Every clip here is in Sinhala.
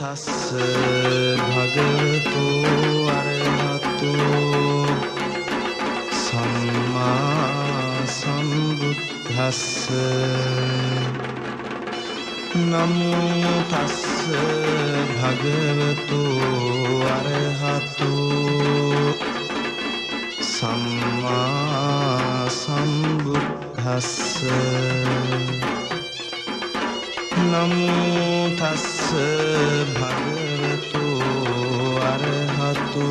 තස්ස භගවතු අරහතෝ සම්මා සම්බුද්දස්ස නමෝ තස්ස භගවතු අරහතෝ සම්මා සම්බුද්දස්ස නමෝ තස්ස භගවතු අරහතෝ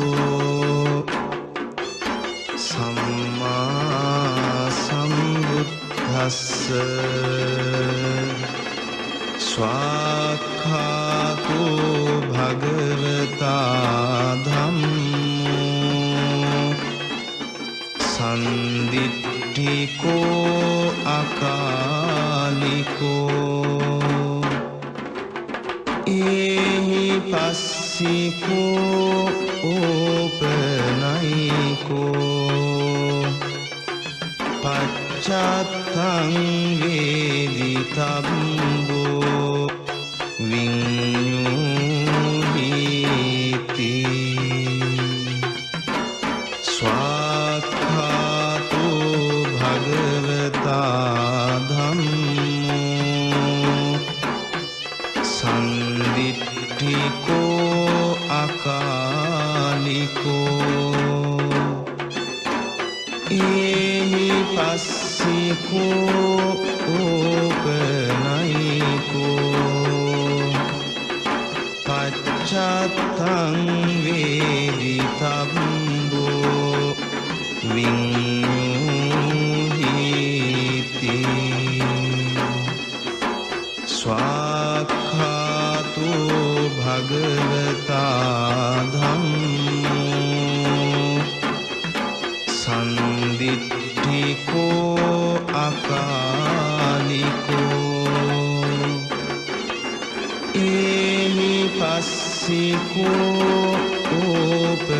සම්මා සම්බුද්දස්ස ස්වාක්ඛාතෝ භගවතා ධම්මෝ සන්දිට්ඨිකෝ අකාලිකෝ ඒහි පස්සිකෝ ඕපනයිකෝ පච්චත්තං වේදිතබ්බෝ විඤ්ඤුහිති ස්වාක්ඛාතෝ භගවතා ධම්මෝ සන්දිට්ඨිකෝ අකාලිකෝ ඒහි පස්සිකෝ ඕපනයිකෝ පච්චත්තං වේදිතබ්බෝ විඤ්ඤුහිති ස්වාක්ඛාතෝ භගවතා ධම්මෝ සන්දිට්ඨිකෝ අකාලිකෝ ඒහි පස්සිකෝ ඕපනයිකෝ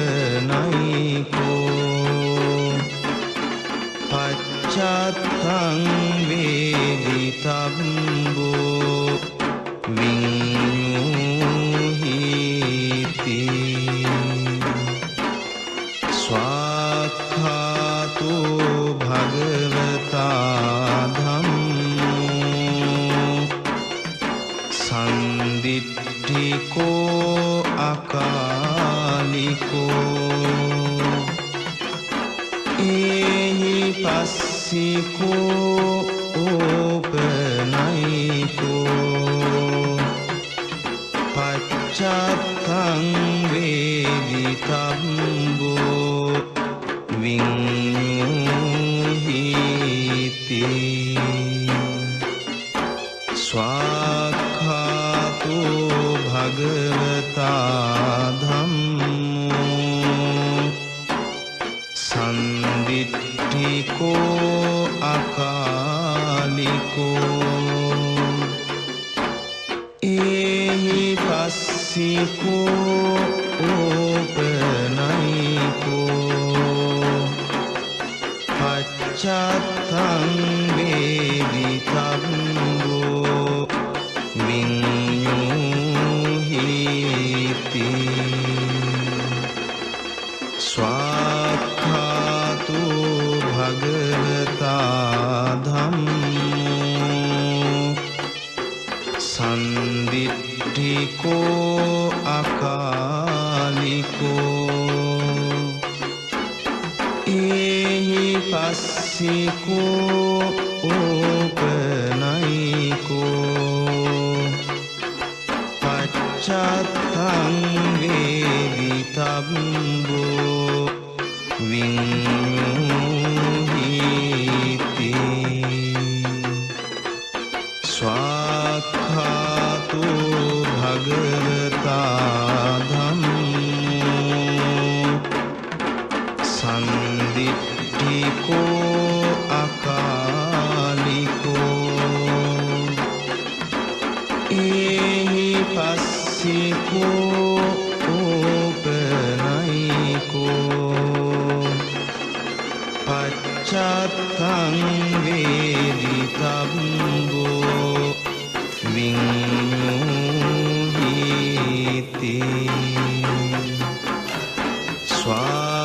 පච්චත්තං වේදිතබ්බෝ විඤ්ඤුහිති ස්වාක්ඛාතෝ භගවතා ධම්මෝ සන්දිට්ඨිකෝ අකාලිකෝ ඒහි පස්සිකෝ ඕපනයිකෝ පච්චත්තං වේදිතබ්බෝ විඤ්ඤුහිති ස්වාක්ඛාතෝ භගවතා ධම්මෝ සන්දිට්ඨිකෝ අකාලිකෝ ඒහි පස්සිකෝ ඕපනයිකෝ පච්චත්තං වේදිතබ්බෝ විඤ්ඤුහිති ස්වාක්ඛාතෝ භගවතා ධම්මෝ සන්දිට්ඨිකෝ අකාලිකෝ ඒහි පස්සිකෝ ඕපනයිකෝ පච්චත්තං වේදිතබ්බෝ විඤ්ඤුහිති ස්වාක්ඛාතෝ භගවතා ධම්මෝ සන්දිට්ඨිකෝ අකාලිකෝ ඒහි පස්සිකෝ ඕපනයිකෝ පච්චත්තං වේදිතබ්බෝ විඤ්ඤුහිති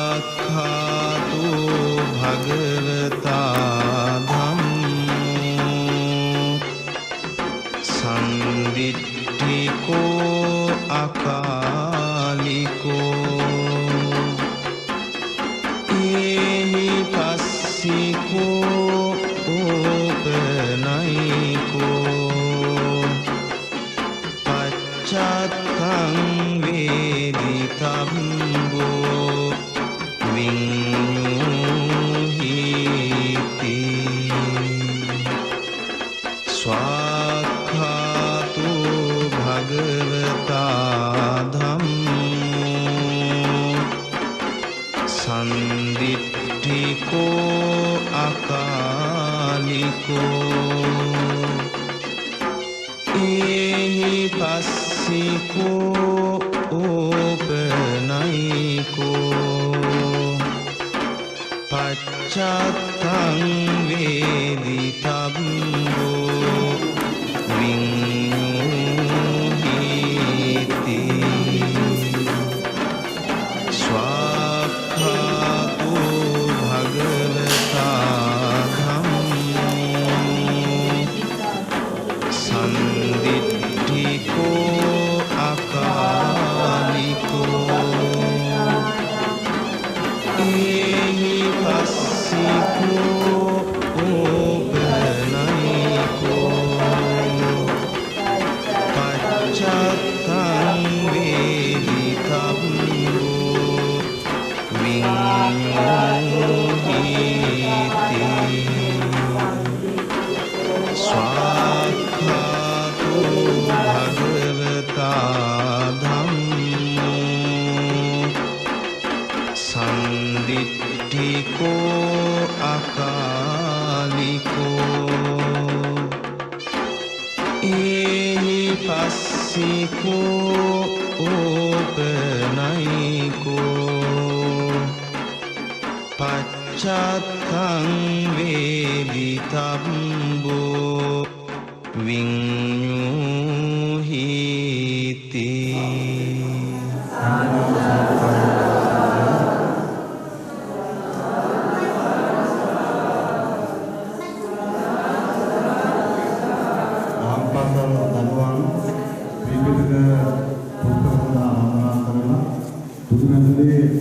स्वाक्खातो भगवता धम्मो संदिट्ठिको अकालिको एहि पस्सिको ओपनयिको पश्चात्तं वेदितव्यो विඤ්ඤूहीति स्वाक्खातो भगवता धम्मो संदिट्ठिको अकालिको एहि पस्सिको ओपनयिको पश्चात्तं वेदितव्यो विඤ්ඤूहीति स्वाक्खातो भगवता धम्मो संदिट्ठिको अकालिको एहि पस्सिको ओपनयिको पश्चात्तं वेदितव्यो विඤ्ඤूहीति स्वाक्खातो भगवता धम्मो संदिट्ठिको अकालिको एहि पस्सिको ओपनयिको पश्चात्तं वेदितव्यो विඤ්ඤූहीति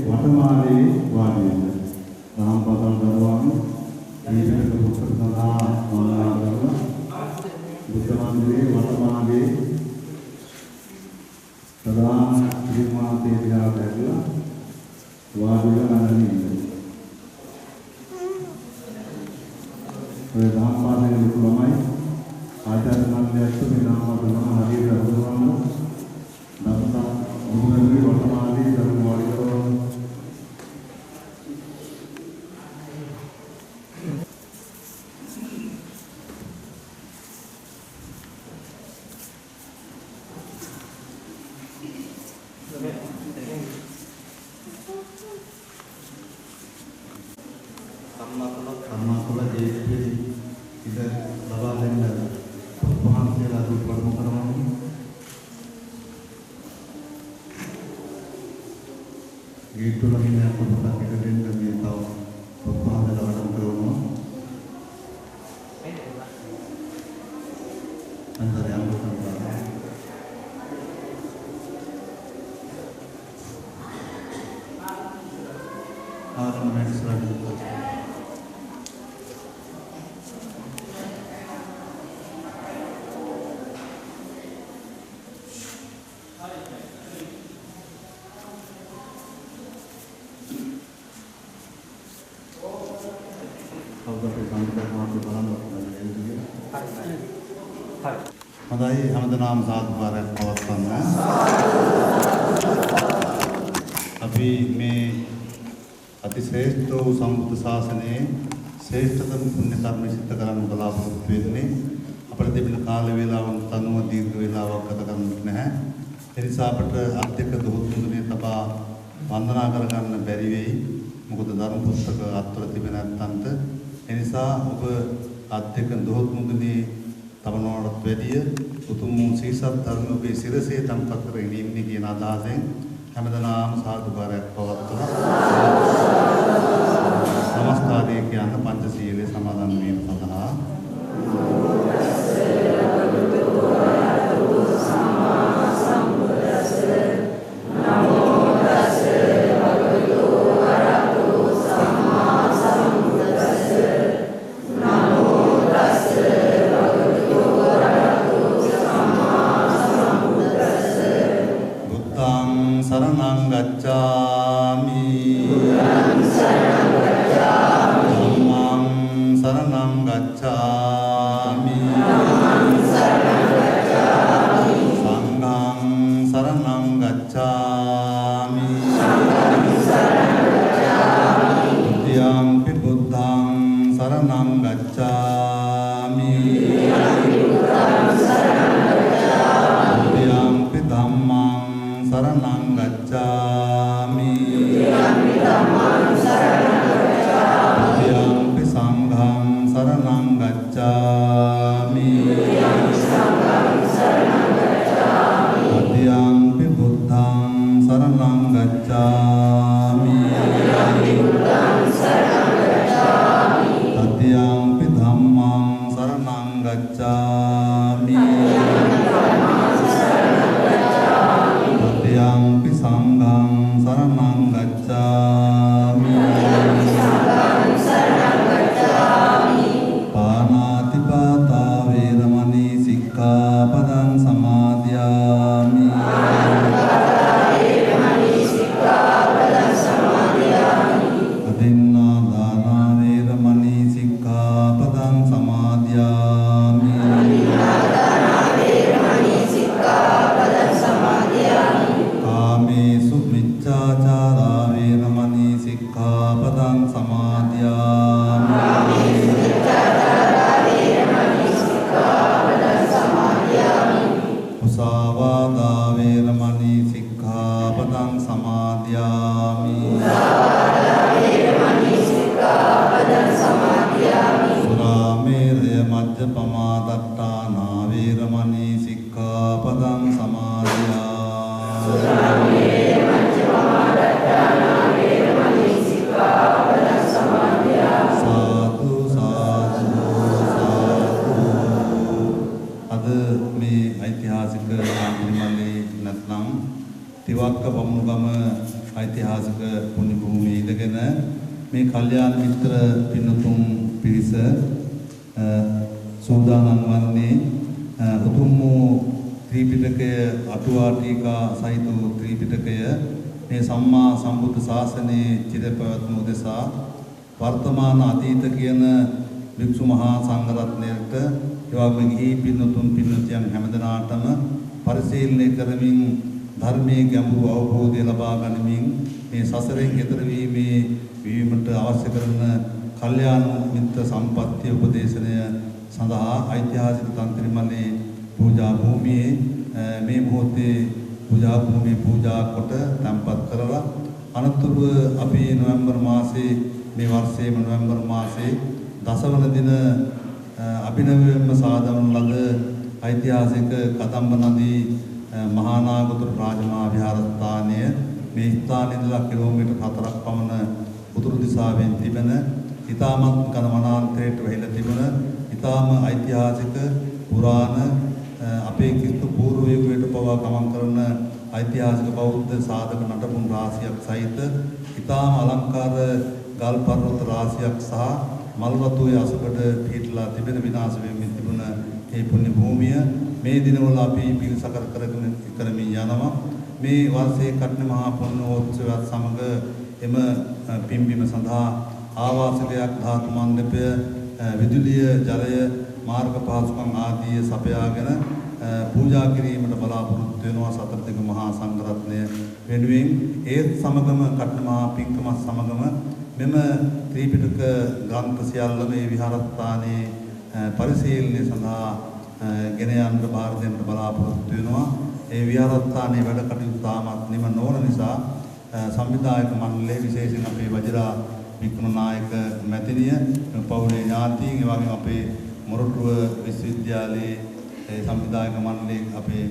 වටමාලේ වාඩි වෙන්න. රාම්පතල් දරුවන් ඊට පුස්තක සඳහා වන්දනා කරලා බුද්ධ මන්දිරයේ වටමාලේ ප්‍රධාන නිර්මාණයේ දිහා බැලුවා වාඩි වෙලා ඉන්නේ. ඔය රාම්පාලේ ලොකු ළමයි ආචාර්ය මණ්ඩලයට මේ රාම්පතල් නම හරියට හඳුන්වන්න නැත්නම් මුදුනේ වටමාලේ දරුවෝ වාඩි කරලා අම්මාතුල ජීවිතේ ඉඳ ලබා දෙන්න පොත්පත්ලා දුප්පත්කම කරනවා. ගේට්ටුවල ඉන්න පොත්පත් එක දෙන්න මේ තව පොත්පත්ලා වඩම් කරනවා. අන්තරය අමුතුනවා. ආරම්භයෙන් ඉස්සරහට හොඳයි හැමදෙනාම සාදුකාරයක් පවත්වන්න. අපි මේ අතිශ්‍රේෂ්ඨ වූ සම්බුද්ධ ශාසනයේ ශ්‍රේෂ්ඨතම පුණ්‍ය කර්ම සිද්ධ කරන්න බලාපොරොත්තු වෙන්නේ. අපිට තිබෙන කාල වේලාවන් තනුව දීර්ඝ වේලාවක් ගත කරන්න නැහැ. ඒ නිසා අපට අධ්‍යක්ෂ දොහොත් මුදුනේ තබා වන්දනා කරගන්න බැරි වෙයි. මොකද ධර්ම පුස්තක අත්වල තිබෙන නැත්තන්ට. ඒ නිසා ඔබ අධ්‍යක්ෂ දොහොත් මුදුනේ තබනවට වැඩිය උතුම් සීසත් ධර්ම ඔබේ සිරසේ තම්පත් කරගෙන ඉන්නේ කියන අදහසෙන් හැමදෙනාම සාදුකාරයක් පවත්වලා නමස්කාරය කියන පංචශීලයේ සමාදන් වීම සඳහා වර්තමාන අතීත කියන වික්ෂු මහා සංඝරත්නයට එවැගේම ගිහි පින්නතුන් පින්නතියන් හැමදෙනාටම පරිශීලනය කරමින් ධර්මයේ ගැඹුරු අවබෝධය ලබා ගනිමින් මේ සසරෙන් එතර වීමට අවශ්‍ය කරන කල්යාණ මිත්‍ර සම්පත්තිය උපදේශනය සඳහා ඓතිහාසික තන්ත්‍රිමලේ පූජා භූමියේ මේ මොහොතේ පූජා භූමිය පූජා කොට තැන්පත් කරලා අනතුරුව අපි නොවැම්බර් මාසයේ මේ වර්ෂයේම නොවැම්බර් මාසයේ දසවන දින අභිනවයෙන්ම සාදවන ලද ඓතිහාසික කදම්බ නදී මහා නාගතුරු රාජමහා විහාරස්ථානය මේ ස්ථානයේ ඉඳලා කිලෝමීටර් 4ක් පමණ උතුරු දිශාවෙන් තිබෙන ඉතාමත් කන වනාන්තරයට වැහිලා තිබෙන ඉතාම ඓතිහාසික පුරාණ අපේ කිස්තු පූර්වයකට පවා ගමන් කරන ඓතිහාසික බෞද්ධ සාධක නටබුන් රාශියක් සහිත ඉතාම අලංකාර ගල් පර්වත රාශියක් සහ මල් වතුයේ අසකට පිහිටලා තිබෙන විනාශ වෙමින් තිබුණ මේ පුණ්‍ය භූමිය මේ දිනවල අපි පිරිසකර කරමින් යනවා. මේ වර්ෂයේ කට්න මහා පුණ්‍යෝත්සවයත් සමග එම පින්බිම සඳහා ආවාසයක් ධාතු මණ්ඩපය විදුලිය ජලය මාර්ග පහසුකම් ආදී සපයාගෙන පූජා කිරීමට බලාපොරොත්තු වෙනවා සතර දිග මහා සංඝරත්නය වෙනුවෙන් ඒත් සමගම කට්න මහා පින්කමත් සමගම මෙම ත්‍රිපිටක ග්‍රන්ථ සියල්ල මේ විහාරස්ථානයේ පරිශීලනය සඳහා ගෙන යන්න බාර දෙන්න බලාපොරොත්තු වෙනවා. ඒ විහාරස්ථානයේ වැඩ කටයුතු තාමත් නිම නොවන නිසා සංවිධායක මණ්ඩලයේ විශේෂයෙන් අපේ වජිරා වික්‍රමනායක මැතිණිය පවුලේ ඥාතීන් ඒ වගේම අපේ මොරටුව විශ්වවිද්‍යාලයේ සංවිධායක මණ්ඩලයේ අපේ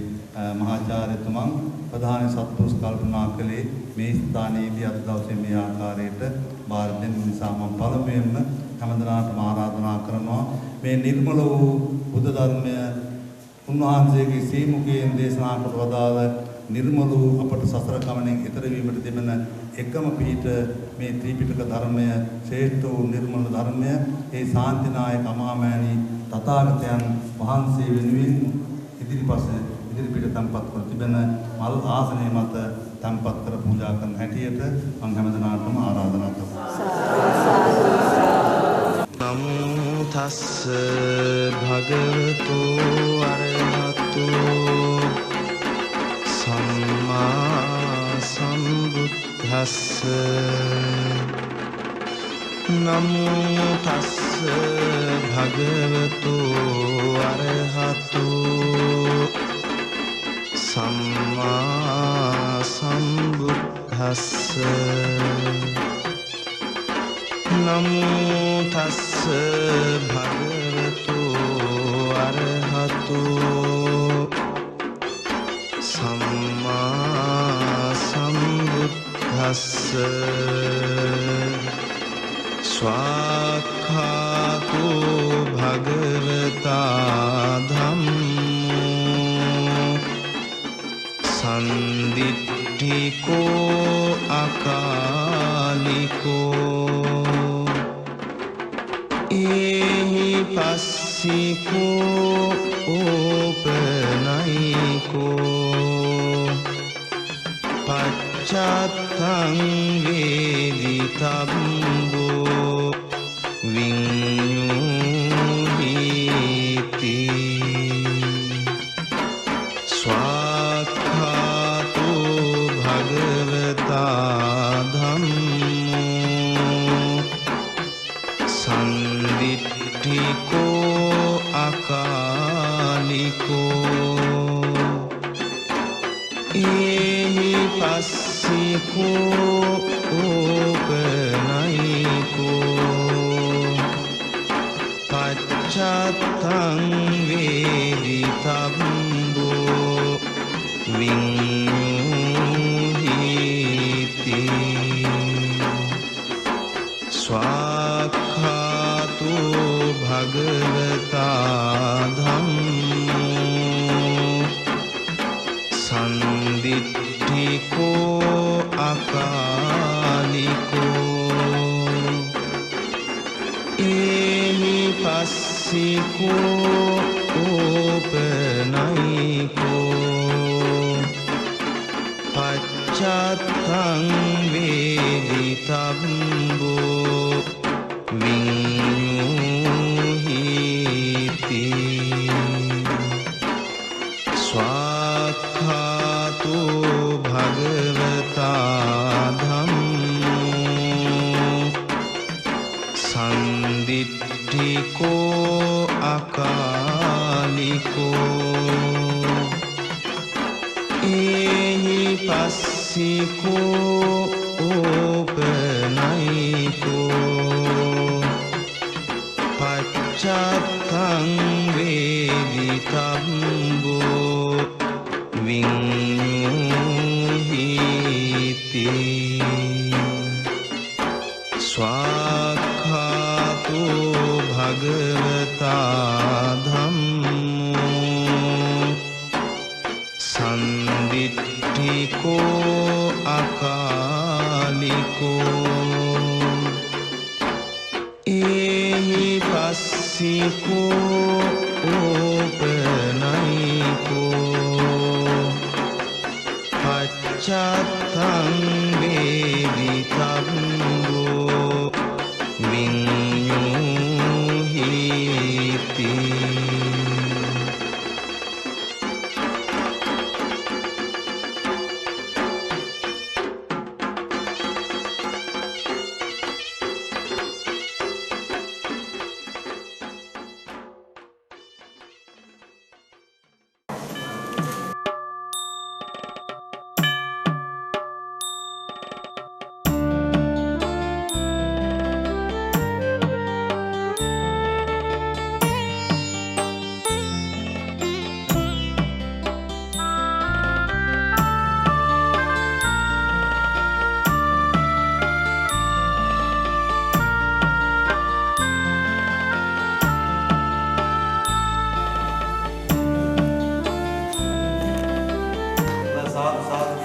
මහාචාර්යතුමන් ප්‍රධාන සත්පුරුෂ කල්පනා කළේ මේ ස්ථානයේදී අද දවසේ මේ ආකාරයට බාර දෙන්න නිසා මම පළමුවෙන්ම හැමදෙනාටම ආරාධනා කරනවා මේ නිර්මල වූ බුද්ධ ධර්මය උන්වහන්සේගේ සීමුඛයෙන් දේශනා කොට වදාළ නිර්මල වූ අපට සසර ගමනෙන් ඈතර වීමට තිබෙන එකම පිහිට මේ ත්‍රිපිටක ධර්මය ශ්‍රේෂ්ඨ වූ නිර්මල ධර්මය ඒ ශාන්තිනායක අමාමෑණී තථාගතයන් වහන්සේ වෙනුවෙන් ඉදිරිපිට තම්පත් කර තිබෙන මල් ආසනයේ මත තම්පත් කර පූජා කරන හැටියට මම හැමදෙනාටම ආරාධනා කරනවා. නමෝ තස්ස භගවතු අරහතු සම්මා සම්බුද්දස්ස නමෝ තස්ස භගවතු අරහතු සම්මා සම්බුද්දස්ස නමෝ තස්ස භගවතු අරහතු සම්මා සම්බුද්දස්ස ස්වාක්ඛාතු භගවතා ධම්මෝ සන්දිට්ඨිකෝ අකාලිකෝ ඒහි පස්සිකෝ ඕපනයිකෝ පච්චත්තං වේදිතබ්බෝ විඤ්ඤුහිති ස්වාක්ඛාතු භගවතා ධම්මෝ සන්දිට්ඨිකෝ අකාලිකෝ ඒහි පස්සිකෝ ඕපනයිකෝ පච්චත්තං වේදිතබ්බෝ විඤ්ඤුහිති ස්වාක්ඛාතු භගවතා ධම්මෝ සන්දිට්ඨිකෝ අකාලිකෝ ඒහි පස්සිකෝ ඕපනයිකෝ පච්චත්තං වේදිතබ්බෝ විඤ්ඤුහිති ස්වාක්ඛාතු භගවතා ධම්මෝ සන්දිට්ඨිකෝ අකාලිකෝ ඒහි පස්සිකෝ ඕපනයිකෝ පච්චත්තං වේදිතබ්බෝ විඤ්ඤුහිති ස්වාක්ඛාතු භගවතා ධම්මෝ සන්දිට්ඨිකෝ අකාලිකෝ ඒහි පස්සිකෝ ඕපනයිකෝ පච්චත්තං වේදිතබ්බෝ විඤ්ඤුහිති साधु साधु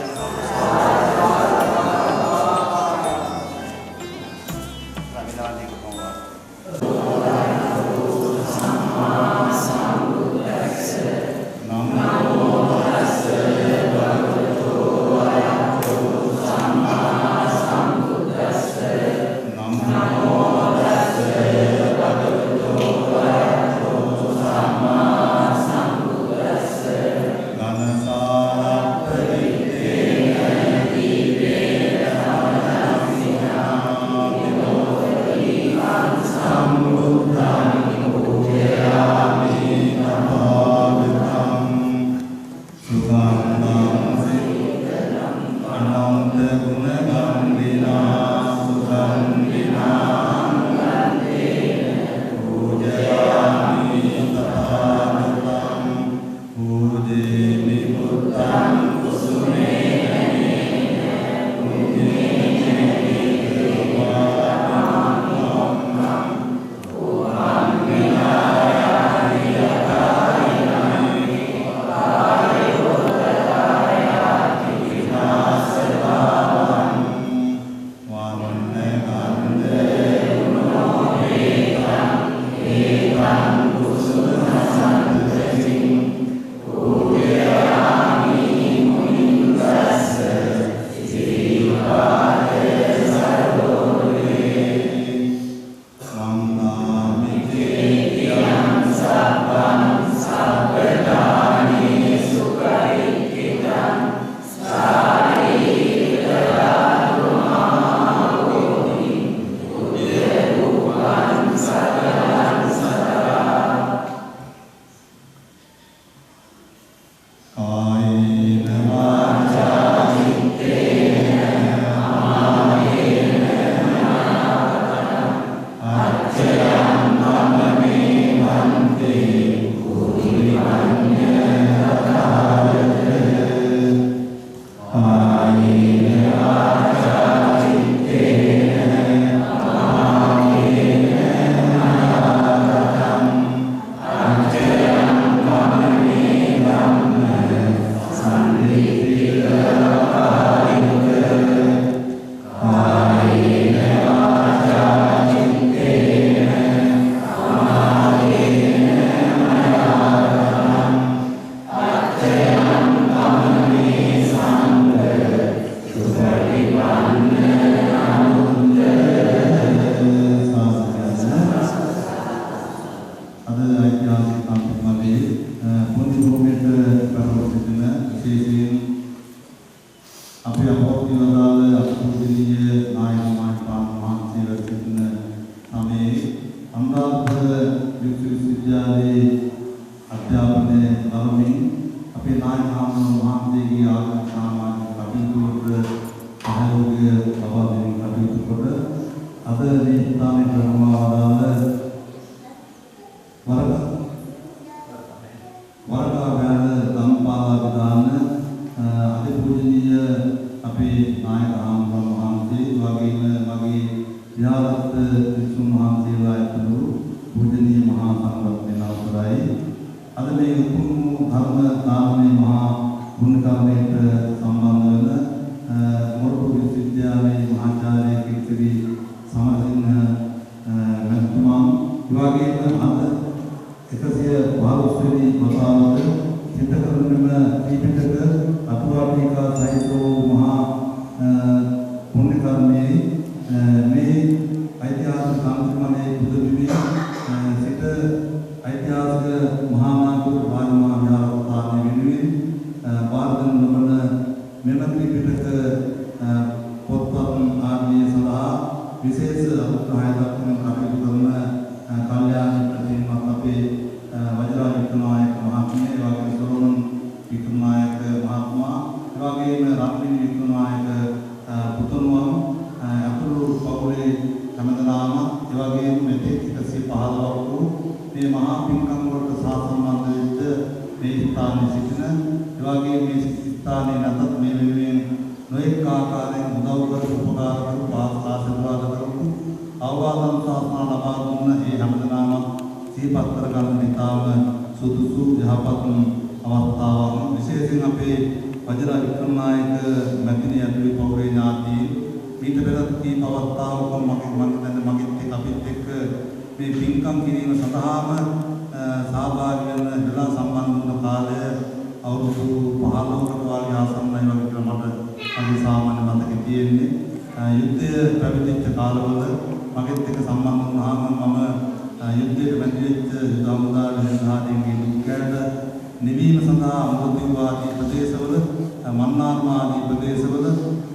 වජිර වික්‍රමනායක මැතිණිය ඇතුළු පවුලේ ඥාතීන් ඊට පෙරත් කී පවත්තාවක මගෙත් අපිත් එක්ක මේ පින්කම් කිරීම සඳහාම සහභාගී වෙන වෙලා සම්බන්ධ වුණ කාලය අවුරුදු 15කට වගේ ආසන්නයි වගේ කියලා මට අද සාමාන්‍ය මතකෙ තියෙන්නේ. යුද්ධය පැවතිච්ච කාලවල මගෙත් එක්ක සම්බන්ධ වුණාම මම යුද්ධයට බැඳිච්ච යුද හමුදා විද්‍යාධීන්ගේ දුක්ඛයට නිවීම සඳහා අමෘතවාදී ප්‍රදේශවල මන්නාරමාදී ප්‍රදේශවල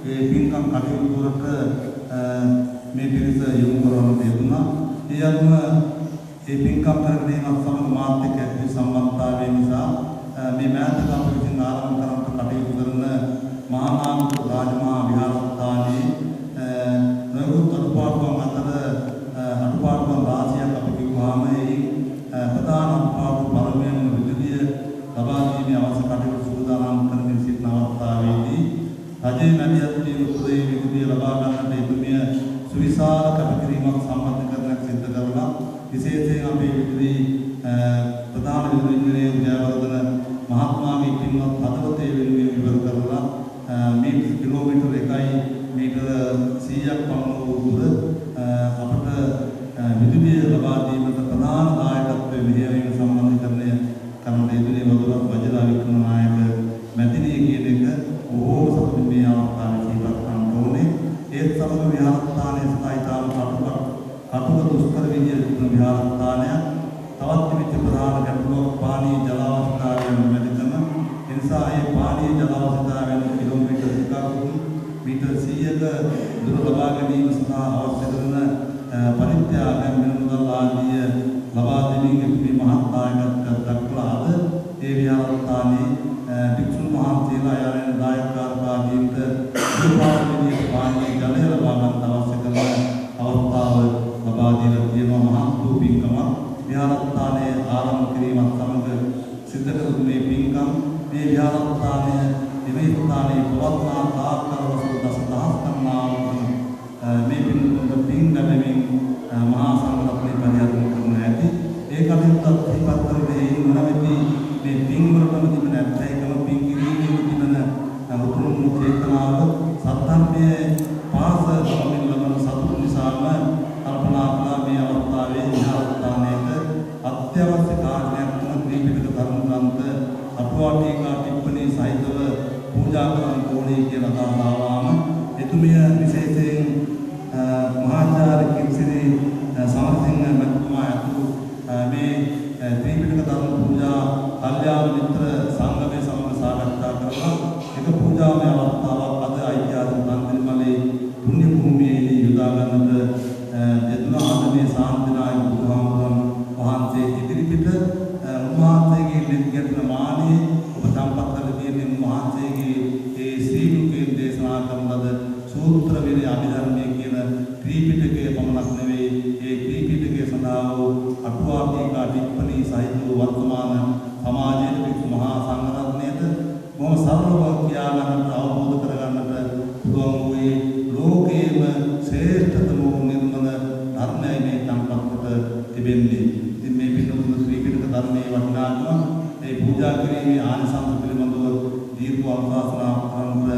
ඒ පින්කම් කටයුතු වලට මේ පිරිස යොමු කරන දෙන්නා. ඒ අනුව ඒ පින්කම් කරගෙන යන සමග මාත් එක්ක ඇති සම්බන්ධතාවය නිසා මේ මෑතක අප විසින් ආරම්භ කරන කටයුතු කරන මහා නාමක රාජමහා විහාරස්ථානයේ නොයෙකුත් අඩුපාඩුවන් අතර අඩුපාඩුවන් රාශියක් අපි කිව්වහම ඒ ප්‍රධාන අඩුපාඩු පළමුවෙන් විදුලිය ලබා දීමේ අවශ්‍ය කටයුතු සූදානම් කරමින් සිටින අවස්ථාවේදී රජයේ මැදිහත් වීම උදේ විදුලිය ලබා ගන්නට එතුමිය සුවිශාල කැපකිරීමක් සම්බන්ධ සිද්ධ කරලා විශේෂයෙන් අපේ විදුලි ප්‍රධාන විදුලි ඉංජිනේරු ජයවර්ධන මහත්මයාගේ පින්වත් හදවතේ වෙනුවෙන් ඉවර කරලා මේ කිලෝමීටර් 1යි මීටර 100ක් පමණ වූ දුර අපට විදුලිය ලබා දීමට ප්‍රධාන දායකත්වයේ මෙහෙයවීම සම්බන්ධීකරණය කරන ඉදිරියේ වදුර වජිර වික්‍රමනායක මැතිණිය කියන එක බොහෝ සතුටින් මේ අවස්ථාවේ ජීවත් කරන්න ඕනේ. ඒත් සමග විහාරස්ථානයේ සහිතාම කටුක දුෂ්කර විදියට තිබුණ විහාරස්ථානයක් තවත් විවිධ ප්‍රධාන ගැටලුවක් පානීය ජල අවස්ථාවෙන් මැදිකම නිසා ඒ පානීය ජල අවස්ථාවෙන් කිලෝමීටර් 1ක් මීටර් 100ක දුර ලබා ගැනීම සඳහා අවශ්‍ය කරන පරිත්‍යාගයන් වෙනමුදල් ආදිය ලබා දෙමින් මේ මහත්දායකත්වයක් දක්වලා අද ඒ විහාරස්ථානයේ භික්ෂුන් වහන්සේලා යන දායකකාරකාදීන්ට විපාකදී පානීය ජලය ලබා ගන්න අවශ්‍ය කරන අවස්ථාව ලබා දීලා තියෙනවා. මහත් වූ පින්කම විහාරස්ථානයේ ආරම්භ කිරීමත් සමග සිද්ධ කරන මේ පින්කම් මේ විහාරස්ථානයේ මේ ස්ථානයේ පවත්නා තාක්කරවසු දසදහස් ගණනාවක මේ පින්කම පින් ගැනීම මහා සංඝරත්නයේ පරිහරණය කරන ඇති ඒ කටයුත්තත් ඉපත් කරන්නේ නොනවති මේ පින් වලටම තිබෙන ඇත්තයිකම පින් කිරීමේ තිබෙන උතුම් චේතනාව සත්‍යන්නේ පාස ස්වාමීන් ලබන සතුට නිසාම කල්පනා කළා මේ අවස්ථාවේ විහාරස්ථානයේ අත්‍යවශ්‍ය කාර්යයක් වන ත්‍රිපිටක ධර්ම ග්‍රන්ථ අටුවාටීකා ටිප්පණී සහිතව පූජා කරන ඕනේ කියලා දාවාම එතුමිය විශේෂයෙන් මහාචාර්ය කිම්සිරි සමරසිංහ මහත්මයා ඇතුළු මේ ත්‍රිපිටක ධර්ම පූජා කල්යාණ මිත්‍ර සංගමයේ සමග සාකච්ඡා කරලා එක පූජාමය අවස්ථාවක් අද ඓතිහාසික තන්ත්‍රමලේ පුණ්‍ය භූමියේදී යොදා ගන්නට දෙතුනා ආදමේ සාන්තිනායක බුදුහාමුදුරන් වහන්සේ ඉදිරිපිට උන්වහන්සේගේ නිත්‍යත්න මානෙ ඔබ සම්පත් කර තියෙන උන්වහන්සේගේ ඒ ශ්‍රී මුඛයෙන් දේශනා කරන ලද සූත්‍ර විනය අභිධර්මයේ කියන ත්‍රිපිටකයේ පමණක් නෙවෙයි ඒ ත්‍රිපිටකයේ සඳහා වූ අටුවාටීකා ටිප්පණී සහිත වර්තමාන සමාජයේ විසු මහා සංඝරත්නයේද මොම සරලව කියා ගන්නට අවබෝධ කර ගන්නට පුළුවන් වූයේ ලෝකේම ශ්‍රේෂ්ඨතම නිර්මල ධර්මයයි මේ සම්පත්ත තිබෙන්නේ. ඉතින් මේ පිටුතුන් ත්‍රිපිටක ධර්මයේ වටිනාකම ඒ පූජා කිරීමේ ආනිසංස පිළිබඳව දීර්ඝ අවවාසනා කරන්න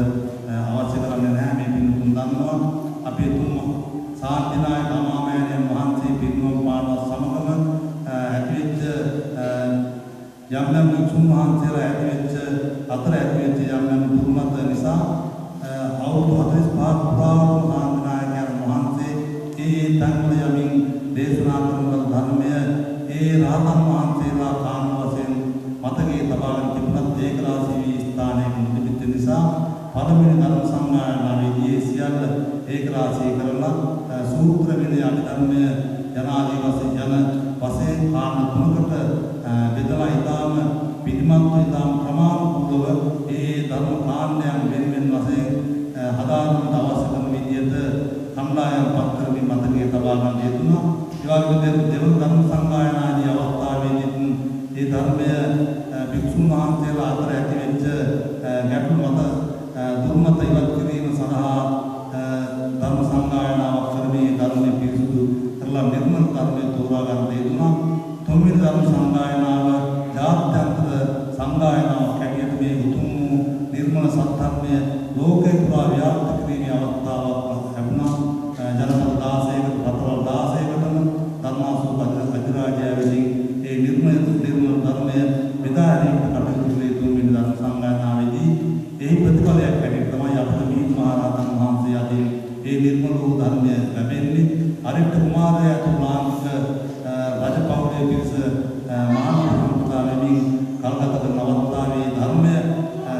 අවශ්‍ය කරන්නේ නැහැ. මේ පිටුතුන් දන්නවා අපේ තුන් සාන්තිනායක අමාමෑණියන් වහන්සේ පිරිනොම් පානවත් සමගම ඇතිවෙච්ච යම් යම් භික්ෂුන් වහන්සේලා ඇතිවෙච්ච අතර ඇතිවෙච්ච යම් යම් දුර්මත නිසා අවුරුදු 45 පුරාවටම සාන්තිනායකයන් වහන්සේ ඒ තන්වල යමින් දේශනා කරන ධර්මය ඒ රහතන් වහන්සේලා කාණ වශයෙන් මතකයේ තබාගෙන තිබුණත් ඒක රාශී වී ස්ථානයක නිමිති නිසා පළමුවෙනි ධර්ම සංගායනාවේදී ඒ සියල්ල ඒක රාශී කරලා සූත්‍ර විනය අභිධර්මය යනාදී වශයෙන් කාණ තුනකට බෙදලා ඉතාම පිළිමත්ව ඉතාම ප්‍රමාණිකව ඒ ධර්ම කාණ්ඩයන් වෙන වශයෙන් හදාගන්න අවශ්‍ය කරන විදිහට කණ්ඩායම් පත් කරමින් මතකයේ තබා ගන්න යෙදුණා. ඒ වගේම දෙවන ධර්ම සංගායනාදී අවස්ථාවේදී ඒ ධර්මය භික්ෂුන් වහන්සේලා අතර ඇතිවෙච්ච ගැටලු මත දුර්මත ඉවත් කිරීම සඳහා ධර්ම සංගායනාවක් කරමින් ධර්මයේ පිරිසුදු කරලා නිර්මල ධර්මයේ තෝරා ගන්න යෙදුණා. තුන්වෙනි ධර්ම සංගායනාව ජාත්‍යන්තර සංගායනාවක් හැටියට මේ උතුම් නිර්මල ලෝකේ පුරා ව්‍යාප්ත කිරීමේ අවස්ථාවක් ලැබුණා. ජනපද 16කට රටවල් 16කටම ධර්මාසෝක අධිරාජ්‍යය විසින් ඒ නිර්මල ධර්මය බෙදා ගැනීමට කටයුතු කළේ තුන්වෙනි ධර්ම සංගායනාවේදී එහි ප්‍රතිඵලයක් හැටියට තමයි අපට මේ මහරහතන් වහන්සේ අතින් ඒ නිර්මල වූ ධර්මය ලැබෙන්නේ. අරිට්ඨ කුමාරයා තුලාංක රජපෞලේ පිරිස මහානුභාවතා වෙමින් කල්ගත කරන අවස්ථාවේ ධර්මය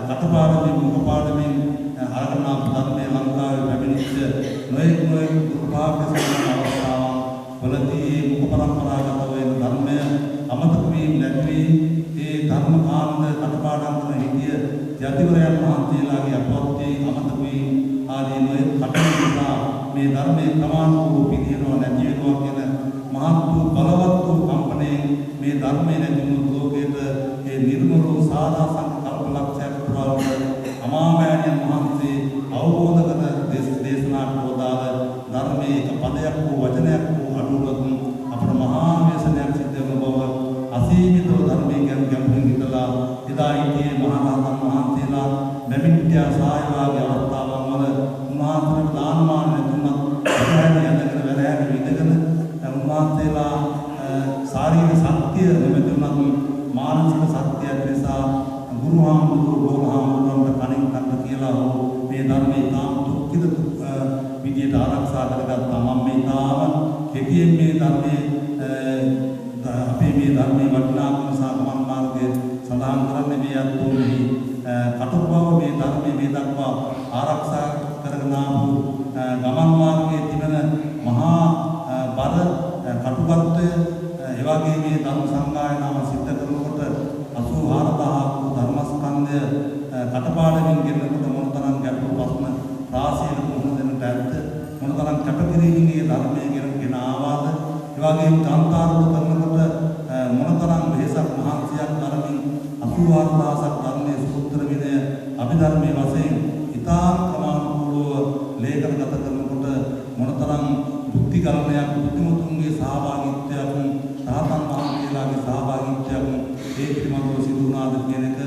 කටපාඩමින් මුඛපාඩමින් අරගෙන ධර්මයේ ලංකාවේ පැමිණිච්ච නොයෙක් දුර්භාග්‍ය සම්පන්න අවස්ථාවන් වලදී මුඛ පරම්පරාගත වෙන ධර්මය අමතක වීම නැති ඒ ධර්ම කාණ්ඩ කටපාඩම් කරන හිටිය යතිවරයන් වහන්සේලාගේ අපවත්දී අමතක වීම ආදී නොයෙක් කටයුතු මේ ධර්මයේ ප්‍රමාණිකව පිළිහෙනවා නැති වෙනවා කියන මහත් වූ බලවත් වූ කම්පණයෙන් මේ ධර්මයේ නැතිවුණු ලෝකයට ඒ නිර්මල වූ සාදා සංකල්ප ලක්ෂයක් පුරාවට අමාමෑණියන් වහන්සේ අවබෝධ කර දේශනා කරවදාළ ධර්මයේ එක පදයක් වූ වචනයක් වූ අනුලකුන් අපට මහා වේසනයක් සිද්ධ වෙන බව අසීමිතව ධර්මයේ ගැඹුරින් හිතලා එදා හිටියේ මහරහතන් වහන්සේලා මෙමිත්‍යා සායවාගේ අවස්ථාවන් වල උන්වහන්සේට දානමාන නැතුණත් එතැන යනකන වැරෑගෙන ඉඳගෙන උන්වහන්සේලා ශාරීරික ශක්තිය නැමෙතුණත් මානසික ශක්තිය නිසා ගුරුහාමුදුරුවෝ ගෝලහාමුදුරුවන්ට කණින් කන්න කියලා මේ ධර්මයේ තාම දුක්ඛිත විදියට ආරක්ෂා කරගත්තා. මම මේ තාම කෙටියෙන් මේ ධර්මයේ අපේ මේ ධර්මයේ වටිනාකම සාකමන් මාර්ගයේ සඳහන් කරන්නේ මේ අත්ෝමි කටුබව මේ ධර්මයේ මේ දක්වා ආරක්ෂා කරගෙන ආපු ගමන් මාර්ගයේ තිබෙන මහා බර කටුකත්වය ඒ වගේ මේ ධර්ම සංගායනාව සිද්ධ කරනකොට 84000 වූ ධර්මස්කන්ධය කටපාඩමින් ගෙනකොට මොනතරම් ගැඹුරු ප්‍රශ්න රාශියකට මුහුණ දෙන්නට ඇත්ද මොනතරම් කැපකිරීමකින් මේ ධර්මයේ ගෙන ආවාද ඒ වගේම කාන්තාරවල කරනකොට මොනතරම් වෙහසක් මහන්සියක් කරමින් 84000ක් ධර්මයේ සූත්‍ර විනය අභිධර්මයේ වශයෙන් ඉතාම ක්‍රමානුකූලව ලේඛනගත කරනකොට මොනතරම් බුද්ධිකරණයක් බුද්ධිමතුන්ගේ සහභාගීත්වයක් සාතන් වහන්සේලාගේ සහභාගීත්වයක් ඒ පිළිබඳව සිදු වුණාද කියන එක